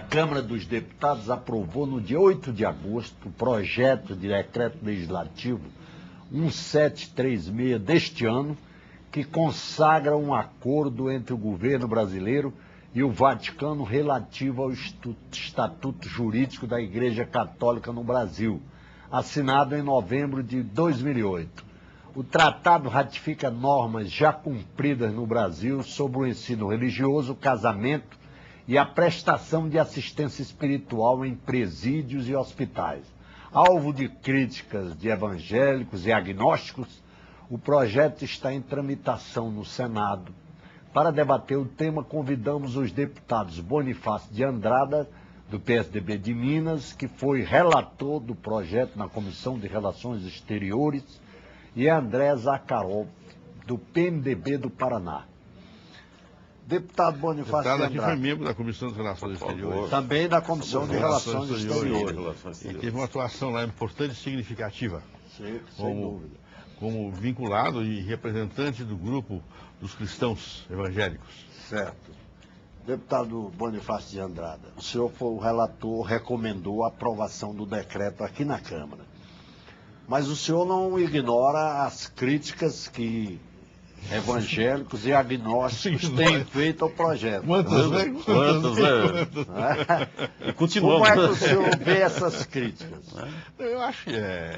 Câmara dos Deputados aprovou no dia 8 de agosto o projeto de decreto legislativo 1736 deste ano, que consagra um acordo entre o governo brasileiro e o Vaticano relativo ao Estatuto Jurídico da Igreja Católica no Brasil, assinado em novembro de 2008. O tratado ratifica normas já cumpridas no Brasil sobre o ensino religioso, o casamento e a prestação de assistência espiritual em presídios e hospitais. Alvo de críticas de evangélicos e agnósticos, o projeto está em tramitação no Senado. Para debater o tema, convidamos os deputados Bonifácio de Andrada, do PSDB de Minas, que foi relator do projeto na Comissão de Relações Exteriores, e André Zakharov, do PMDB do Paraná. Deputado Bonifácio de Andrada. Aqui foi membro da Comissão de Relações Exteriores. Também da Comissão de Relações Exteriores. E teve uma atuação lá importante e significativa. Sim, sem dúvida. Como vinculado e representante do grupo dos cristãos evangélicos. Certo. Deputado Bonifácio de Andrada, o senhor foi o relator, recomendou a aprovação do decreto aqui na Câmara. Mas o senhor não ignora as críticas que evangélicos e agnósticos têm feito ao projeto. Quantas, né? E continuamos. Como é que o senhor vê essas críticas? Eu acho que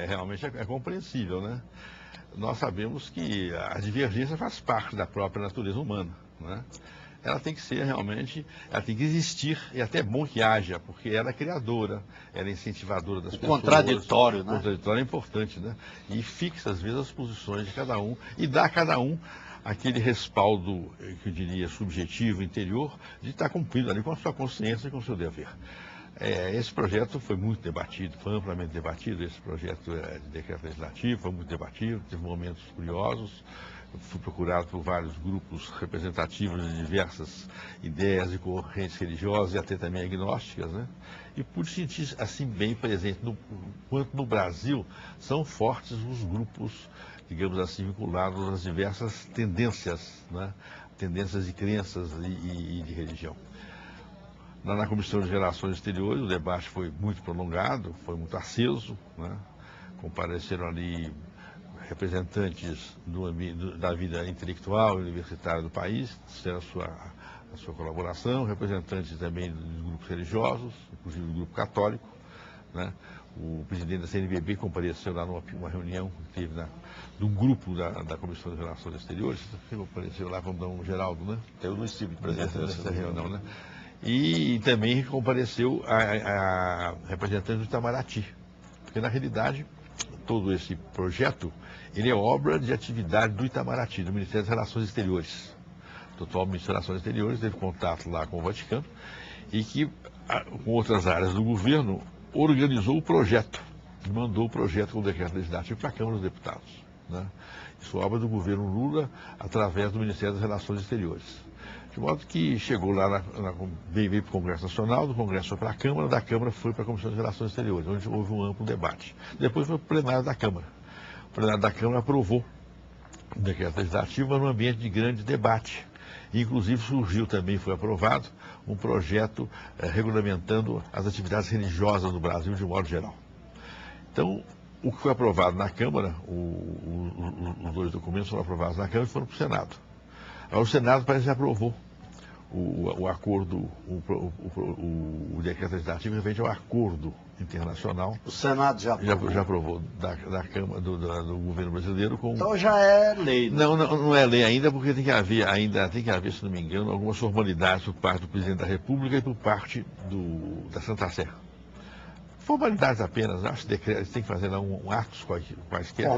realmente é compreensível, né? Nós sabemos que a divergência faz parte da própria natureza humana, né? Ela tem que ser realmente, ela tem que existir, e até é bom que haja, porque ela é criadora, ela é incentivadora das pessoas. Contraditório, né? Contraditório é importante, né? E fixa, às vezes, as posições de cada um e dá a cada um aquele respaldo, que eu diria, subjetivo, interior, de estar cumprindo ali com a sua consciência e com o seu dever. Esse projeto foi muito debatido, foi amplamente debatido, esse projeto de decreto legislativo foi muito debatido, teve momentos curiosos. Fui procurado por vários grupos representativos de diversas ideias e correntes religiosas e até também agnósticas, né? E pude sentir assim bem presente, quanto no Brasil são fortes os grupos, digamos assim, vinculados às diversas tendências, né? Tendências de crenças e de religião. Na Comissão de Relações Exteriores o debate foi muito prolongado, foi muito aceso, né? Compareceram ali representantes da vida intelectual e universitária do país, fizeram a sua colaboração, representantes também dos grupos religiosos, inclusive do grupo católico, né? O presidente da CNBB compareceu lá numa reunião que teve de um grupo da Comissão de Relações Exteriores, você compareceu lá, vamos dar um Geraldo, né? Eu não estive presente nessa reunião, né? E também compareceu a representante do Itamaraty, porque na realidade todo esse projeto, ele é obra de atividade do Itamaraty, do Ministério das Relações Exteriores. O atual Ministério das Relações Exteriores teve contato lá com o Vaticano e que, com outras áreas do governo, organizou o projeto, e mandou o projeto com o decreto legislativo para a Câmara dos Deputados, né? Isso é obra do governo Lula, através do Ministério das Relações Exteriores. De modo que chegou lá, veio para o Congresso Nacional, do Congresso foi para a Câmara, da Câmara foi para a Comissão de Relações Exteriores, onde houve um amplo debate. Depois foi para o plenário da Câmara. O plenário da Câmara aprovou o decreto legislativo num ambiente de grande debate. E, inclusive, surgiu também, foi aprovado, um projeto regulamentando as atividades religiosas no Brasil de um modo geral. Então, o que foi aprovado na Câmara, os dois documentos foram aprovados na Câmara e foram para o Senado. O Senado parece que aprovou o acordo, o decreto legislativo referente ao acordo internacional. O Senado já aprovou? Já aprovou da Câmara, do governo brasileiro. Então já é lei, né? Não é lei ainda, porque tem que haver, se não me engano, algumas formalidades por parte do Presidente da República e por parte da Santa Sé. Formalidades apenas, acho que decretos tem que fazer atos quaisquer.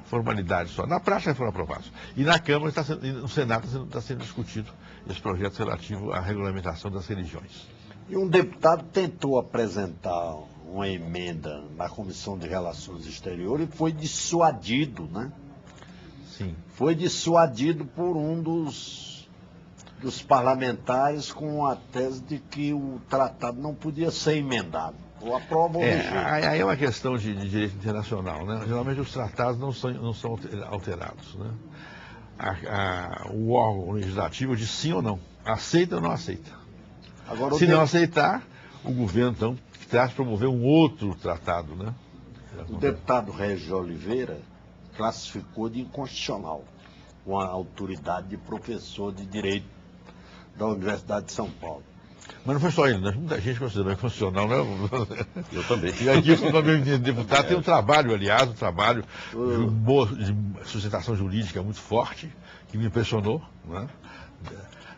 Formalidades só. Na prática foram aprovados. E na Câmara, no Senado está sendo discutido esse projeto relativo à regulamentação das religiões. E um deputado tentou apresentar uma emenda na Comissão de Relações Exteriores e foi dissuadido, né? Sim. Foi dissuadido por um dos parlamentares com a tese de que o tratado não podia ser emendado. Ou aprova ou rejeita. Aí é uma questão de direito internacional, né? Geralmente os tratados não são alterados, né? O órgão legislativo diz sim ou não, aceita ou não aceita. Agora, se não aceitar, o governo, então, que traz para promover um outro tratado, né? O deputado Regis Oliveira classificou de inconstitucional uma autoridade de professor de Direito da Universidade de São Paulo. Mas não foi só ele, né? Muita gente considerou inconstitucional, né? Eu também. E aqui, como deputado, tem um trabalho, aliás, um trabalho de sustentação jurídica muito forte, que me impressionou, né?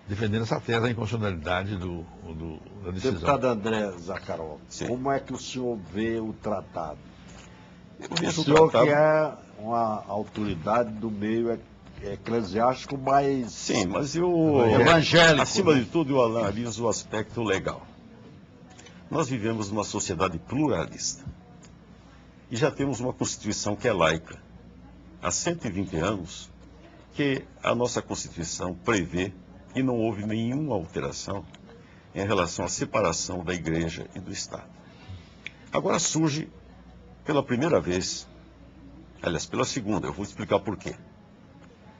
Defendendo essa tese da inconstitucionalidade da decisão. Deputado André Zaccaroli, Sim. como é que o senhor vê o tratado? Eu vejo O o senhor tratado- que é uma autoridade do meio eclesiástico, mas Sim, mas eu... evangélico. Acima né? de tudo, eu analiso o aspecto legal. Nós vivemos numa sociedade pluralista. E já temos uma Constituição que é laica. Há 120 anos que a nossa Constituição prevê, e não houve nenhuma alteração, em relação à separação da Igreja e do Estado. Agora surge, pela primeira vez, aliás, pela segunda, eu vou explicar por quê.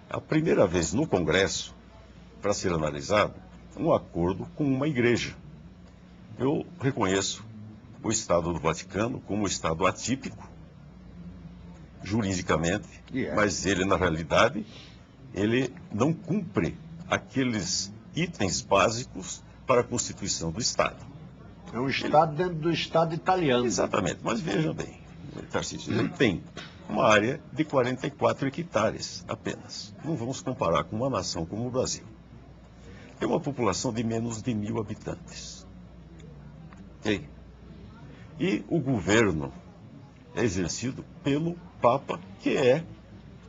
A primeira vez no Congresso, para ser analisado, um acordo com uma igreja. Eu reconheço o Estado do Vaticano como um Estado atípico, juridicamente, mas ele, na realidade, ele não cumpre aqueles itens básicos para a Constituição do Estado. É um Estado dentro do Estado italiano. Exatamente, mas veja bem, Tarcísio, ele tem uma área de 44 hectares apenas. Não vamos comparar com uma nação como o Brasil. Tem uma população de menos de 1.000 habitantes. Ok? E o governo é exercido pelo Papa, que é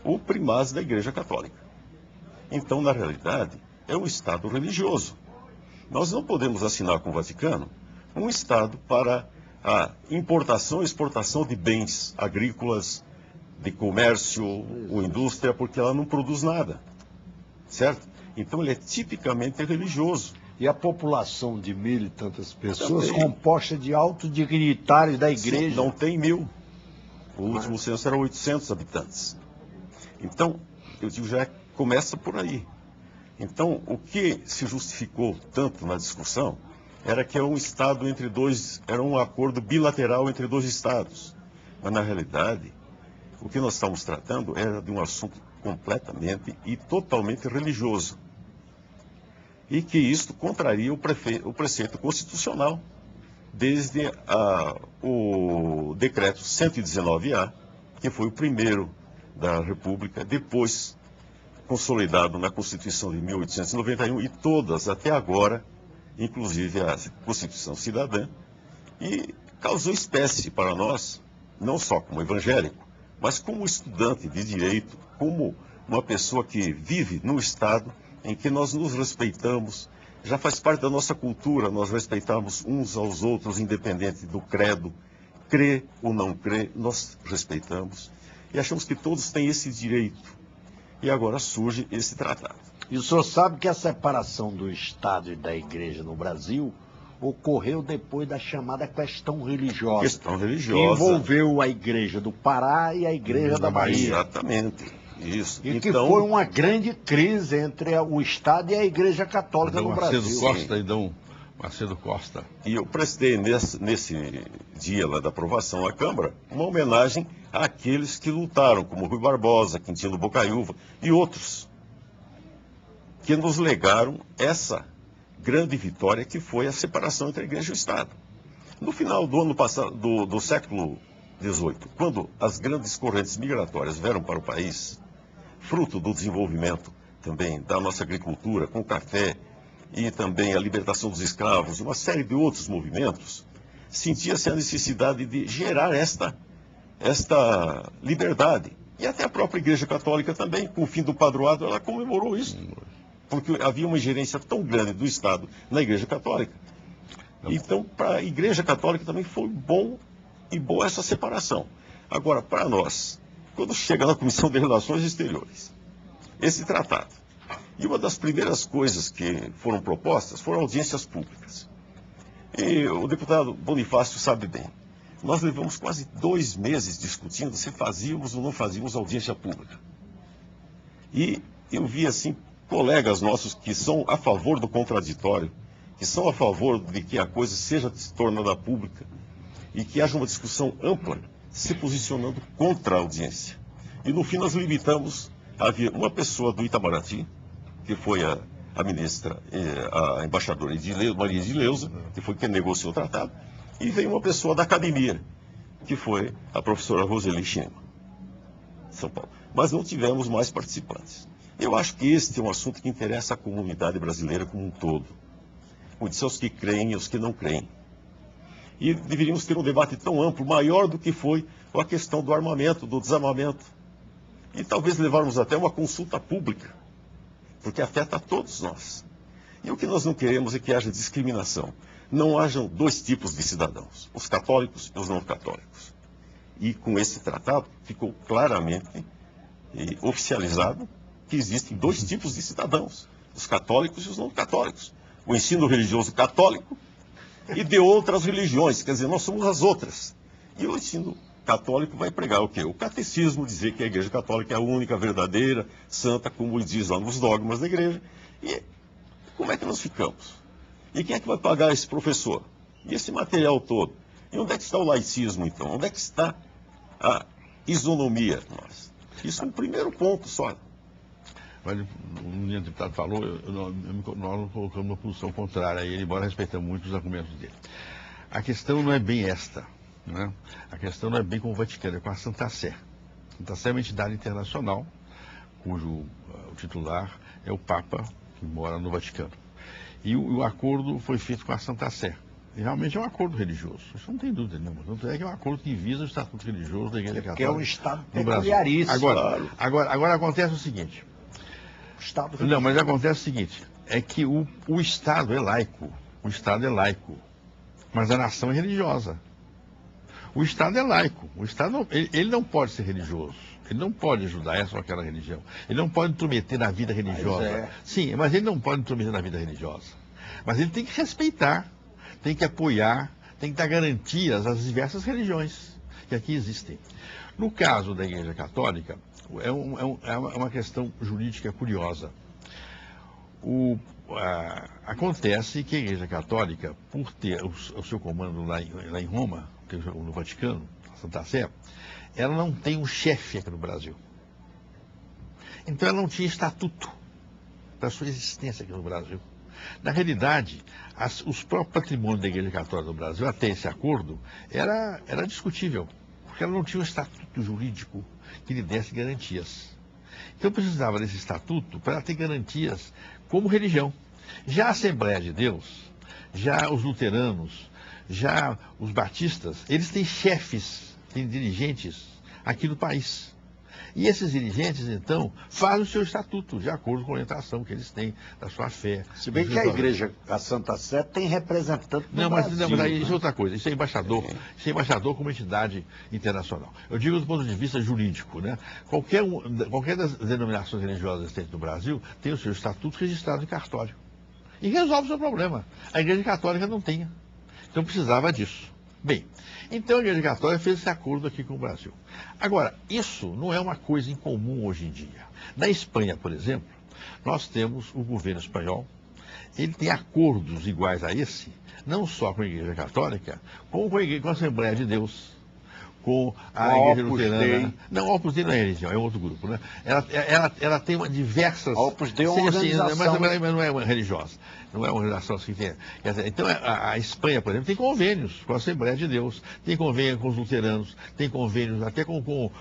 o primaz da Igreja Católica. Então, na realidade, é um Estado religioso. Nós não podemos assinar com o Vaticano um Estado para a importação e exportação de bens agrícolas, de comércio ou indústria, porque ela não produz nada, certo? Então ele é tipicamente religioso. E a população de 1.000 e tantas pessoas, Também. composta de altos dignitários da igreja. Sim, não tem 1.000. O último censo era 800 habitantes. Então, eu digo, já começa por aí. Então, o que se justificou tanto na discussão era que é um Estado entre dois, era um acordo bilateral entre dois Estados. Mas, na realidade, o que nós estamos tratando era de um assunto completamente e totalmente religioso. E que isto contraria o preceito constitucional, desde o decreto 119A, que foi o primeiro da República, depois consolidado na Constituição de 1891 e todas até agora, inclusive a Constituição Cidadã, e causou espécie para nós, não só como evangélico, mas como estudante de direito, como uma pessoa que vive num Estado em que nós nos respeitamos, já faz parte da nossa cultura, nós respeitamos uns aos outros, independente do credo, crê ou não crê, nós respeitamos, e achamos que todos têm esse direito. E agora surge esse tratado. E o senhor sabe que a separação do Estado e da Igreja no Brasil ocorreu depois da chamada questão religiosa. Questão Que religiosa. envolveu a Igreja do Pará e a Igreja da Bahia. Exatamente. Isso. E que então, foi uma grande crise entre o Estado e a Igreja Católica no Brasil. Macedo Costa e Dom Macedo Costa. E eu prestei nesse dia lá da aprovação na Câmara uma homenagem àqueles que lutaram, como Rui Barbosa, Quintino Bocaiúva e outros, que nos legaram essa grande vitória que foi a separação entre a Igreja e o Estado. No final do ano passado, do século XVIII, quando as grandes correntes migratórias vieram para o país, fruto do desenvolvimento também da nossa agricultura, com o café, e também a libertação dos escravos, uma série de outros movimentos, sentia-se a necessidade de gerar esta liberdade. E até a própria Igreja Católica também, com o fim do padroado, ela comemorou isso. Porque havia uma ingerência tão grande do Estado na Igreja Católica. Então, para a Igreja Católica também foi bom e boa essa separação. Agora, para nós, quando chega na Comissão de Relações Exteriores, esse tratado, e uma das primeiras coisas que foram propostas foram audiências públicas. E o deputado Bonifácio sabe bem, nós levamos quase 2 meses discutindo se fazíamos ou não fazíamos audiência pública. E eu vi, assim, colegas nossos que são a favor do contraditório, que são a favor de que a coisa seja tornada pública e que haja uma discussão ampla, se posicionando contra a audiência. E no fim nós limitamos, havia uma pessoa do Itamaraty, que foi a ministra, a embaixadora Maria Edileuza, que foi quem negociou o tratado, e veio uma pessoa da academia, que foi a professora Roseli Schneemann, de São Paulo. Mas não tivemos mais participantes. Eu acho que este é um assunto que interessa a comunidade brasileira como um todo. Como disse, aos que creem e aos que não creem. E deveríamos ter um debate tão amplo, maior do que foi a questão do armamento, do desarmamento. E talvez levarmos até uma consulta pública, porque afeta a todos nós. E o que nós não queremos é que haja discriminação. Não hajam dois tipos de cidadãos, os católicos e os não católicos. E com esse tratado ficou claramente oficializado que existem dois tipos de cidadãos, os católicos e os não católicos. O ensino religioso católico e de outras religiões, quer dizer, nós somos as outras. E o ensino católico vai pregar o quê? O catecismo, dizer que a Igreja Católica é a única, verdadeira, santa, como diz lá nos dogmas da Igreja. E como é que nós ficamos? E quem é que vai pagar esse professor? E esse material todo? E onde é que está o laicismo, então? Onde é que está a isonomia? Isso é um primeiro ponto só. Mas o deputado falou, nós não colocamos uma posição contrária a ele, embora respeitamos muito os argumentos dele. A questão não é bem esta, né? A questão não é bem com o Vaticano, é com a Santa Sé. A Santa Sé é uma entidade internacional, cujo o titular é o Papa, que mora no Vaticano. E o acordo foi feito com a Santa Sé. E realmente é um acordo religioso, isso não tem dúvida nenhuma. Tanto é que é um acordo que visa o estatuto religioso da Igreja Católica. Que é um Estado no Brasil. peculiaríssimo. Agora acontece o seguinte. Não, mas acontece o seguinte, é que o Estado é laico, mas a nação é religiosa. O Estado é laico, o Estado ele não pode ser religioso, ele não pode ajudar essa ou aquela religião, ele não pode intrometer na vida religiosa. Sim, mas ele não pode intrometer na vida religiosa. Mas ele tem que respeitar, tem que apoiar, tem que dar garantias às diversas religiões que aqui existem. No caso da Igreja Católica, é uma questão jurídica curiosa. Acontece que a Igreja Católica, por ter o seu comando lá em Roma, no Vaticano, Santa Sé, ela não tem um chefe aqui no Brasil. Então ela não tinha estatuto para sua existência aqui no Brasil. Na realidade, os próprios patrimônios da Igreja Católica no Brasil, até esse acordo, era discutível, porque ela não tinha um estatuto jurídico que lhe desse garantias. Então precisava desse estatuto para ter garantias como religião. Já a Assembleia de Deus, já os luteranos, já os batistas, eles têm chefes, têm dirigentes aqui no país. E esses dirigentes, então, fazem o seu estatuto, de acordo com a orientação que eles têm da sua fé. Se bem que a Igreja, a Santa Sé, tem representante no Brasil. Não, mas aí isso é outra coisa, isso é embaixador como entidade internacional. Eu digo do ponto de vista jurídico, né? Qualquer das denominações religiosas existentes no Brasil tem o seu estatuto registrado em cartório. E resolve o seu problema. A Igreja Católica não tinha. Então precisava disso. Bem, então a Igreja Católica fez esse acordo aqui com o Brasil. Agora, isso não é uma coisa incomum hoje em dia. Na Espanha, por exemplo, nós temos o governo espanhol, ele tem acordos iguais a esse, não só com a Igreja Católica, como com a Assembleia de Deus, com a Igreja Luterana. Não, a Opus Dei não é religião, é outro grupo, né? Ela tem diversas... A Opus Dei é uma organização... Mas não é uma religiosa. Não é uma organização assim que tem... Quer dizer, então, a Espanha, por exemplo, tem convênios com a Assembleia de Deus, tem convênio com os luteranos, tem convênios até com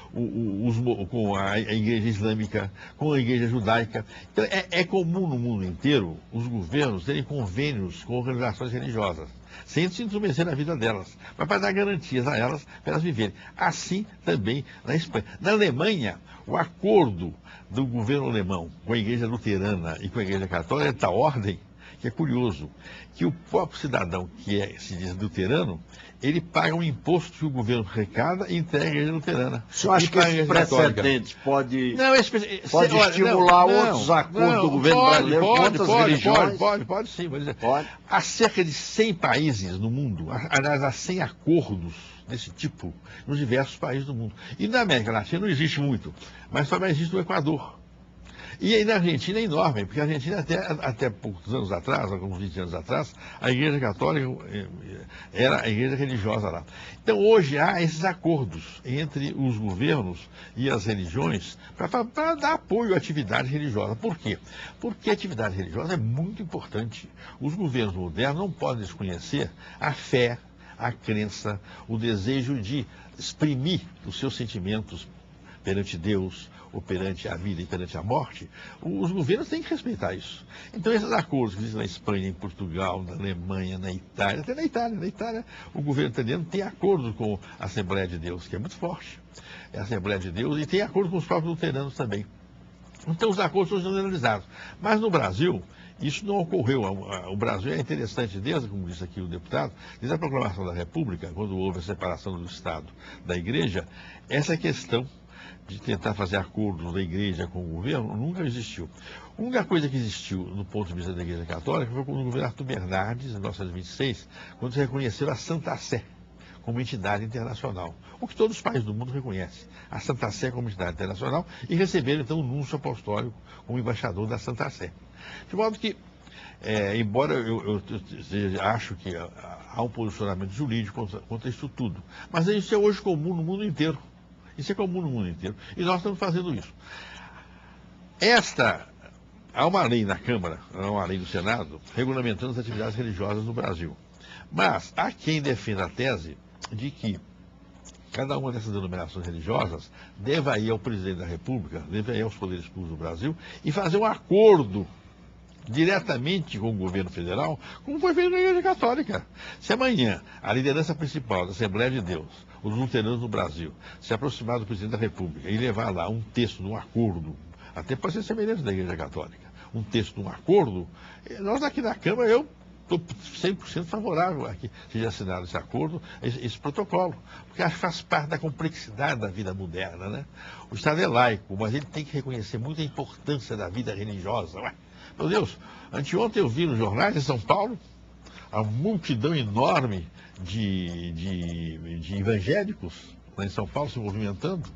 a Igreja Islâmica, com a Igreja Judaica. Então, é comum no mundo inteiro os governos terem convênios com organizações religiosas, sem se intrometer na vida delas, mas para dar garantias a elas, para elas viverem. Assim também na Espanha. Na Alemanha, o acordo do governo alemão com a Igreja Luterana e com a Igreja Católica é de tal ordem, que é curioso, que o próprio cidadão que se diz luterano, ele paga um imposto que o governo arrecada e entrega à Igreja Luterana. O senhor acha que esse precedente pode estimular outros acordos do governo brasileiro com outras religiões? Pode sim. Há cerca de 100 países no mundo, aliás, há 100 acordos desse tipo nos diversos países do mundo. E na América Latina não existe muito, mas também existe no Equador. E aí na Argentina é enorme, porque a Argentina até poucos anos atrás, alguns 20 anos atrás, a Igreja Católica era a igreja religiosa lá. Então hoje há esses acordos entre os governos e as religiões para dar apoio à atividade religiosa. Por quê? Porque a atividade religiosa é muito importante. Os governos modernos não podem desconhecer a fé, a crença, o desejo de exprimir os seus sentimentos perante Deus, ou perante a vida e perante a morte. Os governos têm que respeitar isso. Então esses acordos que existem na Espanha, em Portugal, na Alemanha, na Itália, até na Itália o governo italiano tem acordo com a Assembleia de Deus, que é muito forte. É a Assembleia de Deus, e tem acordo com os próprios luteranos também. Então os acordos são generalizados. Mas no Brasil, isso não ocorreu. O Brasil é interessante desde, como disse aqui o deputado, desde a proclamação da República, quando houve a separação do Estado da Igreja, essa questão de tentar fazer acordos da Igreja com o governo nunca existiu. A única coisa que existiu no ponto de vista da Igreja Católica foi quando o governo Arthur Bernardes, em 1926, quando se reconheceu a Santa Sé como entidade internacional, o que todos os países do mundo reconhecem, a Santa Sé como entidade internacional, e receberam então o núncio apostólico como embaixador da Santa Sé. De modo que, embora eu acho que há um posicionamento jurídico contra isso tudo, mas isso é hoje comum no mundo inteiro. Isso é comum no mundo inteiro. E nós estamos fazendo isso. Há uma lei na Câmara, há uma lei no Senado, regulamentando as atividades religiosas no Brasil. Mas há quem defenda a tese de que cada uma dessas denominações religiosas deva ir ao presidente da República, deve ir aos poderes públicos do Brasil e fazer um acordo diretamente com o governo federal, como foi feito na Igreja Católica. Se amanhã a liderança principal da Assembleia de Deus, os luteranos no Brasil, se aproximar do presidente da República e levar lá um texto de um acordo, até pode ser semelhante da Igreja Católica, um texto de um acordo, nós aqui na Câmara, eu estou 100% favorável a que seja assinado esse acordo, esse protocolo, porque acho que faz parte da complexidade da vida moderna, né? O Estado é laico, mas ele tem que reconhecer muito a importância da vida religiosa. Ué, meu Deus, anteontem eu vi nos jornais em São Paulo a multidão enorme de evangélicos lá em São Paulo se movimentando.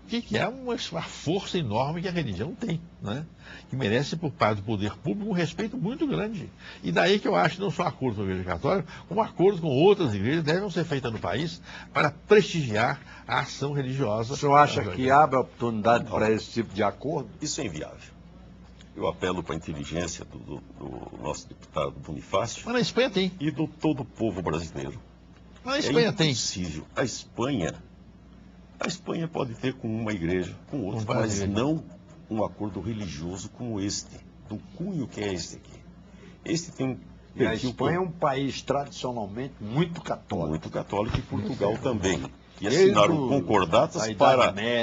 O que é uma força enorme que a religião tem, né? Que merece por parte do poder público um respeito muito grande. E daí que eu acho que não só acordos com a Igreja Católica, como acordos com outras igrejas devem ser feitos no país para prestigiar a ação religiosa. O senhor acha que abre oportunidade para esse tipo de acordo? Isso é inviável. Eu apelo para a inteligência do nosso deputado Bonifácio. Mas na Espanha tem. E do todo o povo brasileiro. Mas na Espanha tem. É impossível. A Espanha pode ter com uma igreja, com outra, mas não um acordo religioso como este, do cunho que é este aqui. Este tem E a Espanha é um país tradicionalmente muito católico. Muito católico, e Portugal também. E assinaram concordatas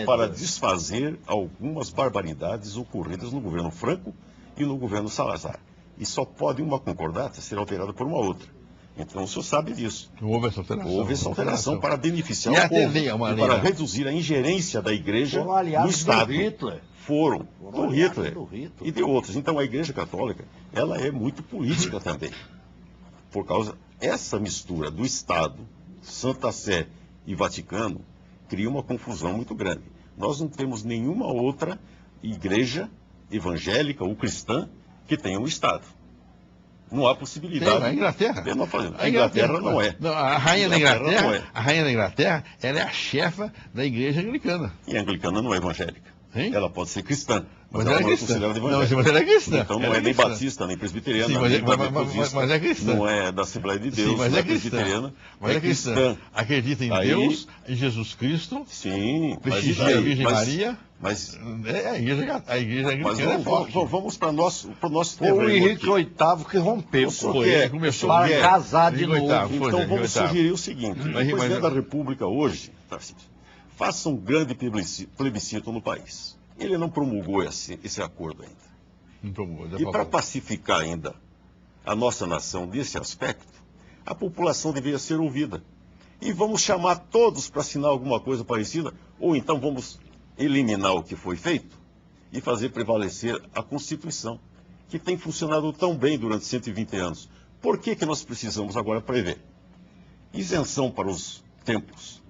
para desfazer algumas barbaridades ocorridas no governo Franco e no governo Salazar. E só pode uma concordata ser alterada por uma outra. Então o senhor sabe disso. Houve essa alteração. Houve essa alteração para beneficiar o povo e para reduzir a ingerência da igreja no Estado. Foram do Hitler e de outros. Então a Igreja Católica, ela é muito política também. Por causa essa mistura do Estado, Santa Sé e Vaticano, cria uma confusão muito grande. Nós não temos nenhuma outra igreja evangélica ou cristã que tenha um Estado. Não há possibilidade. Tem, a Inglaterra. A Inglaterra não é. Não, a rainha da Inglaterra, ela é a chefa da igreja anglicana. E a anglicana não é evangélica. Hein? Ela pode ser cristã, mas ela ela não é considerada evangélica. Não, mas ela é cristã. Então não é nem batista, nem presbiteriana, sim, mas é cristã. Não é da Assembleia de Deus, sim, mas não é presbiteriana. Mas é cristã. Acredita em Deus, em Jesus Cristo. Sim. Prestigia a Virgem Maria. Mas a igreja anglicana é forte. Vamos para o nosso Foi o Henrique VIII que rompeu. Começou para casar de novo. Então vamos sugerir o seguinte. O presidente da República hoje, faça um grande plebiscito no país. Ele não promulgou esse acordo ainda. Não promulgou, e para pacificar ainda a nossa nação nesse aspecto, a população deveria ser ouvida. E vamos chamar todos para assinar alguma coisa parecida, ou então vamos eliminar o que foi feito e fazer prevalecer a Constituição, que tem funcionado tão bem durante 120 anos. Por que nós precisamos agora prever isenção para os templos?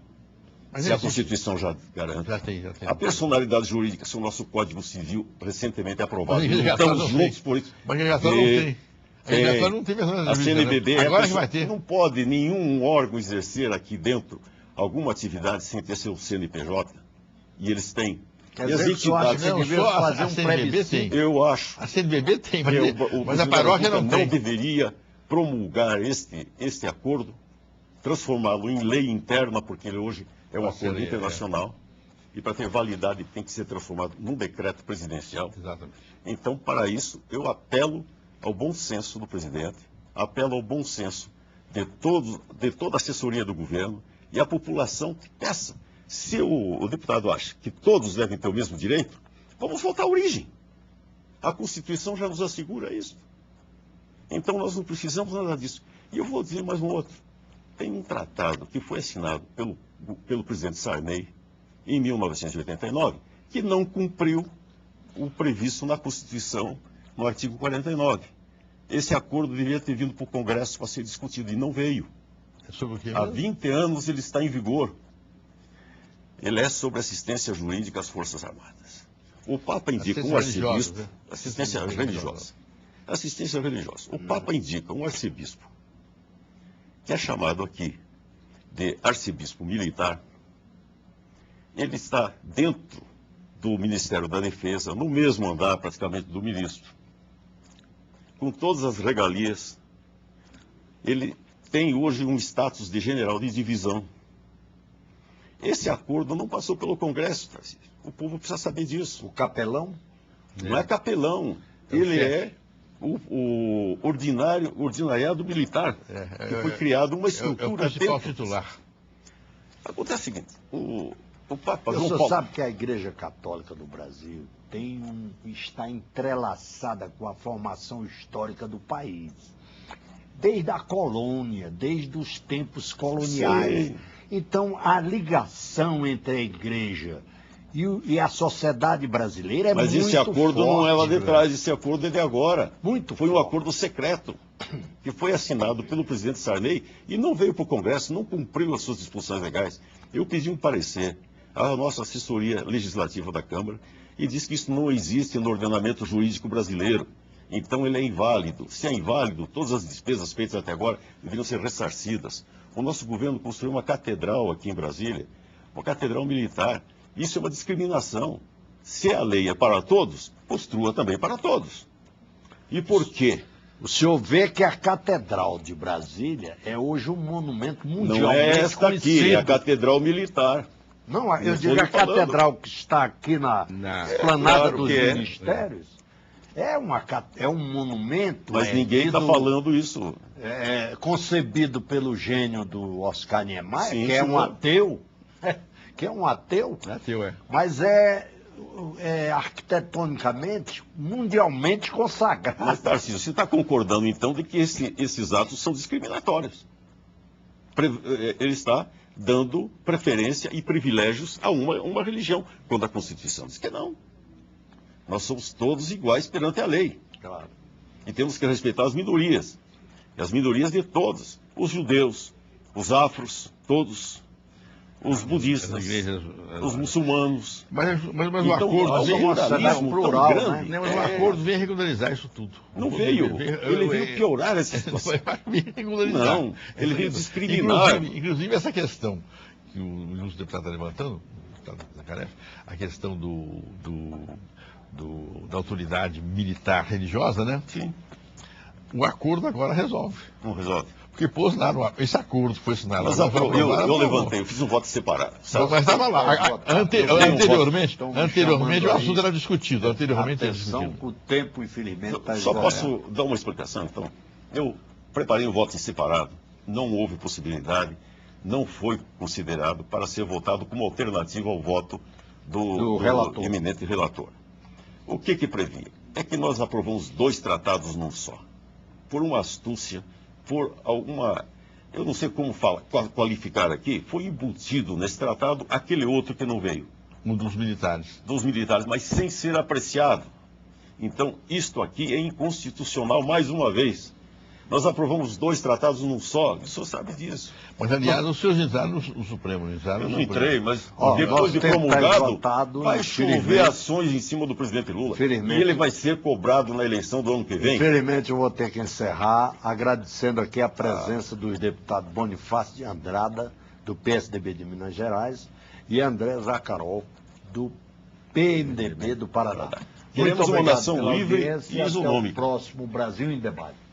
se a Constituição já garante. Já tem. A personalidade jurídica, se o nosso Código Civil recentemente aprovado. Mas Estamos juntos por isso. Mas já não tem. Já não tem personalidade A jurídica, CNBB né? Agora que vai ter. Não pode nenhum órgão exercer aqui dentro alguma atividade sem ter seu CNPJ. E eles têm. Quer E as dizer que eu acho que entidades. devia fazer a um CNBB plebiscito. tem. Eu acho. A CNBB tem, que mas a paróquia não tem. Não deveria promulgar este acordo, transformá-lo em lei interna, porque ele hoje é um acordo internacional. E para ter validade tem que ser transformado num decreto presidencial. Exatamente. Então, para isso, eu apelo ao bom senso do presidente, apelo ao bom senso de toda a assessoria do governo e a população que peça. Se o deputado acha que todos devem ter o mesmo direito, vamos voltar à origem. A Constituição já nos assegura isso. Então, nós não precisamos nada disso. E eu vou dizer mais um outro. Tem um tratado que foi assinado pelo presidente Sarney em 1989, que não cumpriu o previsto na Constituição, no artigo 49. Esse acordo deveria ter vindo para o Congresso para ser discutido, e não veio. É sobre o quê? Há 20 anos ele está em vigor. Ele é sobre assistência jurídica às Forças Armadas. O Papa indica um arcebispo... Assistência religiosa. Assistência religiosa. O Papa indica um arcebispo, que é chamado aqui de arcebispo militar. Ele está dentro do Ministério da Defesa, no mesmo andar praticamente do ministro, com todas as regalias. Ele tem hoje um status de general de divisão. Esse acordo não passou pelo Congresso, Tarcísio. O povo precisa saber disso. O capelão? Não é capelão, ele é o ordinariado militar, que foi criado uma estrutura... É o principal dentro. titular. Acontece o seguinte, o Papa O João senhor Paulo... sabe que a Igreja Católica do Brasil está entrelaçada com a formação histórica do país. Desde a colônia, desde os tempos coloniais. Sim. Então, a ligação entre a Igreja e a sociedade brasileira é muito forte. Mas esse acordo não é lá de trás, esse acordo é de agora. Foi um forte. acordo secreto, que foi assinado pelo presidente Sarney e não veio para o Congresso, não cumpriu as suas disposições legais. Eu pedi um parecer à nossa assessoria legislativa da Câmara e disse que isso não existe no ordenamento jurídico brasileiro. Então ele é inválido. Se é inválido, todas as despesas feitas até agora deveriam ser ressarcidas. O nosso governo construiu uma catedral aqui em Brasília, uma catedral militar. Isso é uma discriminação. Se a lei é para todos, construa também para todos. E por quê? O senhor vê que a Catedral de Brasília é hoje um monumento mundialmente Não é esta aqui, é a Catedral Militar. Não, eu Não digo estou a lhe falando. catedral que está aqui na esplanada claro dos que é. ministérios. É um monumento. Mas ninguém está falando isso. Concebido pelo gênio do Oscar Niemeyer, Sim, que é um senhor. ateu. Que é um ateu. Mas arquitetonicamente, mundialmente consagrado. Mas, Tarcísio, você está concordando, então, de que esses atos são discriminatórios. Ele está dando preferência e privilégios a uma religião, quando a Constituição diz que não. Nós somos todos iguais perante a lei. Claro. E temos que respeitar as minorias. E as minorias de todos. Os judeus, os afros, todos. Os budistas, os muçulmanos. Mas o Então, acordo há um vem pluralismo plural, tão grande. Não, mas o acordo vem regularizar isso tudo. Não veio. Ele veio piorar essa situação. Veio regularizar. Não, ele veio discriminar. Inclusive essa questão que o ilustre deputado está levantando, a questão da autoridade militar religiosa, né? Sim. O acordo agora resolve. Não resolve. Porque pôs lá, esse acordo foi assinado. Mas eu levantei, eu fiz um voto separado. Sabe? Mas estava lá. Anteriormente o assunto era discutido. Atenção, o tempo, infelizmente, está Só posso dar uma explicação, então. Eu preparei um voto em separado, não houve possibilidade, não foi considerado para ser votado como alternativa ao voto do eminente relator. O que previa? É que nós aprovamos 2 tratados num só. Por uma astúcia, por alguma, eu não sei como qualificar aqui, foi embutido nesse tratado aquele outro que não veio. Um dos militares. Dos militares, mas sem ser apreciado. Então, isto aqui é inconstitucional mais uma vez. Nós aprovamos 2 tratados num só, o senhor sabe disso. Mas, aliás, os senhores entraram no Supremo, não entraram Eu no não Supremo. entrei, mas Ó, depois de nosso tempo tá promulgado, esgotado, vai chover infelizmente. ações em cima do presidente Lula. Infelizmente. E ele vai ser cobrado na eleição do ano que vem. Infelizmente eu vou ter que encerrar agradecendo aqui a presença dos deputados Bonifácio de Andrada, do PSDB de Minas Gerais, e André Zacarol, do PMDB do Paraná. Queremos Muito uma obrigado nação pela livre audiência e isonômica. Até o próximo Brasil em Debate.